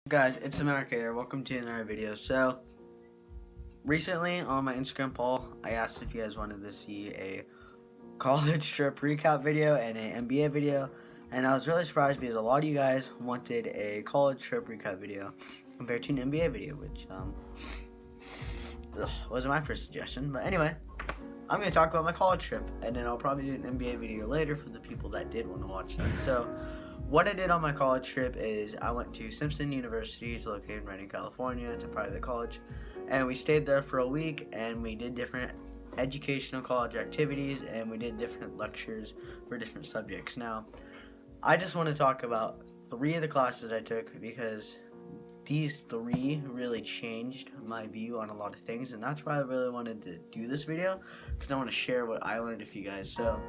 Guys, it's Americator. Welcome to another video. So, recently on my Instagram poll, I asked if you guys wanted to see a college trip recap video and an NBA video, and I was really surprised because a lot of you guys wanted a college trip recap video compared to an NBA video, which wasn't my first suggestion. But anyway, I'm going to talk about my college trip, and then I'll probably do an NBA video later for the people that did want to watch that. So, what I did on my college trip is I went to Simpson University. It's located in Redding, California. It's a private college. And we stayed there for a week, and we did different educational college activities, and we did different lectures for different subjects. Now, I just want to talk about 3 of the classes I took because these 3 really changed my view on a lot of things, and that's why I really wanted to do this video, because I want to share what I learned with you guys. So,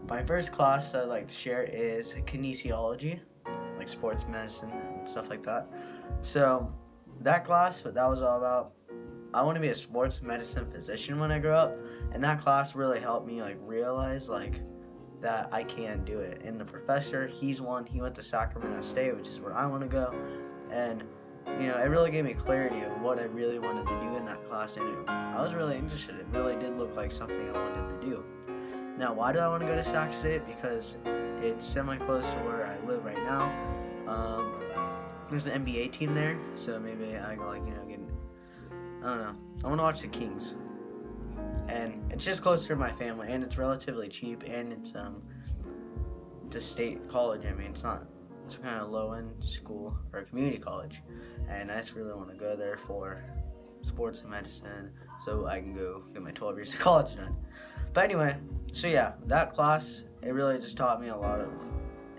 my first class I'd like to share is kinesiology, like sports medicine and stuff like that. So that class, what that was all about, I want to be a sports medicine physician when I grow up, and that class really helped me realize that I can do it. And the professor, he went to Sacramento State, which is where I want to go, and it really gave me clarity of what I really wanted to do in that class, and I was really interested. It really did look like something I wanted to do. Now, why do I want to go to Sac State? Because it's semi-close to where I live right now. There's an NBA team there, so maybe I can, get, I don't know. I want to watch the Kings. And it's just closer to my family, and it's relatively cheap, and it's a state college. I mean, it's kind of low-end school, or a community college. And I just really want to go there for sports and medicine, so I can go get my 12 years of college done. But anyway, so yeah, that class, it really just taught me a lot of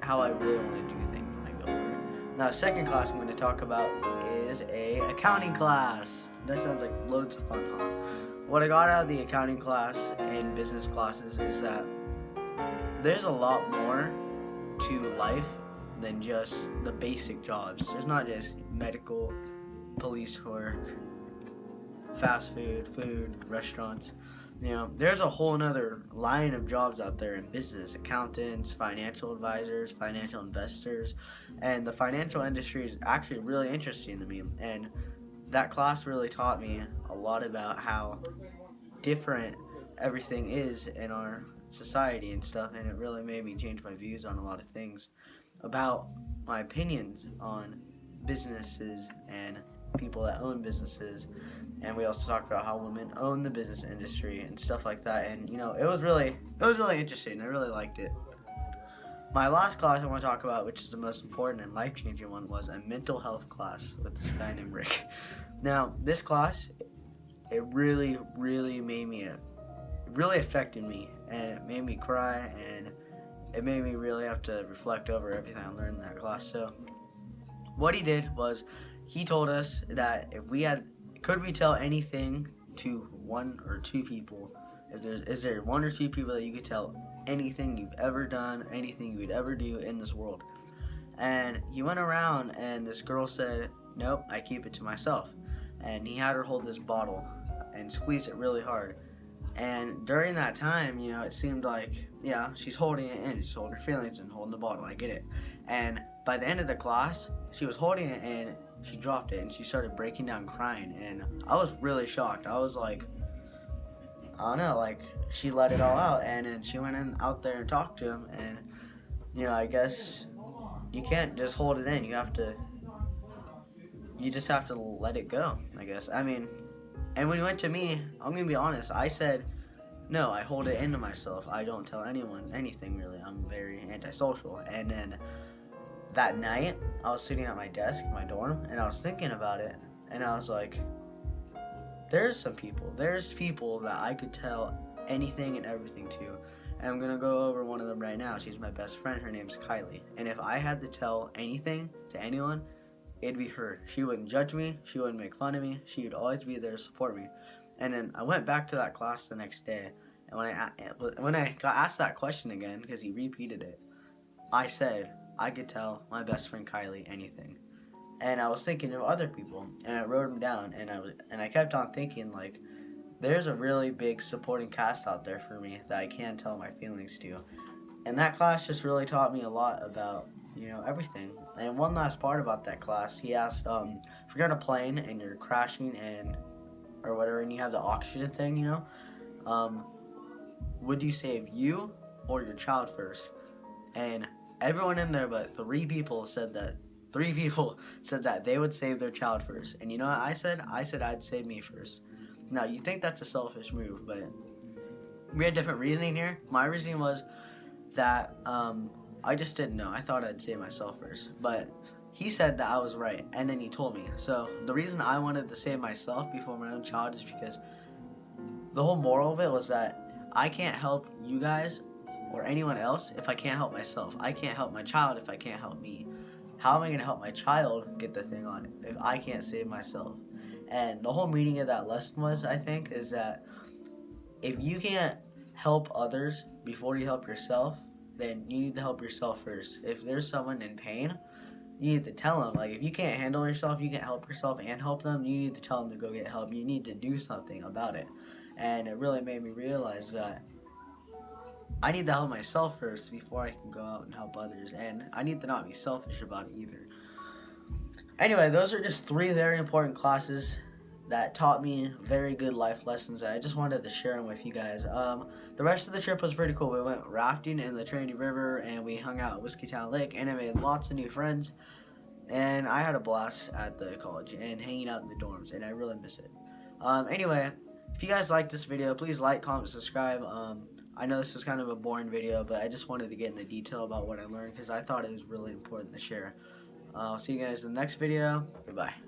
how I really want to do things when I go there. Now, the second class I'm going to talk about is a accounting class. That sounds like loads of fun, huh? What I got out of the accounting class and business classes is that there's a lot more to life than just the basic jobs. There's not just medical, police work, fast food, restaurants. There's a whole nother line of jobs out there in business: accountants, financial advisors, financial investors, and the financial industry is actually really interesting to me. And that class really taught me a lot about how different everything is in our society and stuff, and it really made me change my views on a lot of things about my opinions on businesses and people that own businesses. And we also talked about how women own the business industry and stuff like that. And it was really interesting. I really liked it. My last class I want to talk about, which is the most important and life-changing one, was a mental health class with this guy named Rick. Now, this class, it really affected me, and it made me cry, and it made me really have to reflect over everything I learned in that class. So what he did was he told us that could we tell anything to 1 or 2 people? Is there 1 or 2 people that you could tell anything you've ever done, anything you would ever do in this world? And he went around, and this girl said, "Nope, I keep it to myself." And he had her hold this bottle and squeeze it really hard. And during that time, it seemed like, yeah, she's holding it in. She's holding her feelings and holding the bottle. I get it. And by the end of the class, she was holding it and she dropped it and she started breaking down crying. And I was really shocked. I was like, I don't know, she let it all out. And then she went out there and talked to him. And, I guess you can't just hold it in. You just have to let it go, I guess. I mean, and when he went to me, I'm going to be honest, I said, no, I hold it into myself. I don't tell anyone anything, really. I'm very antisocial. And then that night, I was sitting at my desk in my dorm, and I was thinking about it, and I was like, there's people that I could tell anything and everything to. And I'm going to go over one of them right now. She's my best friend. Her name's Kylie. And if I had to tell anything to anyone, it'd be her. She wouldn't judge me. She wouldn't make fun of me. She would always be there to support me. And then I went back to that class the next day, and when I got asked that question again, because he repeated it, I said I could tell my best friend Kylie anything. And I was thinking of other people, and I wrote them down, and I kept on thinking, there's a really big supporting cast out there for me that I can tell my feelings to. And that class just really taught me a lot about, you know, everything. And one last part about that class, he asked, if you're on a plane and you're crashing and or whatever, and you have the oxygen thing, you know, would you save you or your child first? And everyone in there but three people said that. Three people said that they would save their child first. And you know what I said? I said I'd save me first. Now, you think that's a selfish move, but we had different reasoning here. My reasoning was that I just didn't know. I thought I'd save myself first. But he said that I was right, and then he told me. So the reason I wanted to save myself before my own child is because the whole moral of it was that I can't help you guys or anyone else if I can't help myself. I can't help my child if I can't help me. How am I going to help my child get the thing on if I can't save myself? And the whole meaning of that lesson was, I think, is that if you can't help others before you help yourself, then you need to help yourself first. If there's someone in pain, you need to tell them. Like, if you can't handle yourself, you can't help yourself and help them, you need to tell them to go get help. You need to do something about it. And it really made me realize that I need to help myself first before I can go out and help others. And I need to not be selfish about it either. Anyway, those are just 3 very important classes that taught me very good life lessons. And I just wanted to share them with you guys. The rest of the trip was pretty cool. We went rafting in the Trinity River, and we hung out at Whiskeytown Lake, and I made lots of new friends. And I had a blast at the college and hanging out in the dorms, and I really miss it. Anyway, if you guys like this video, please like, comment, subscribe. I know this was kind of a boring video, but I just wanted to get into detail about what I learned because I thought it was really important to share. I'll see you guys in the next video. Goodbye.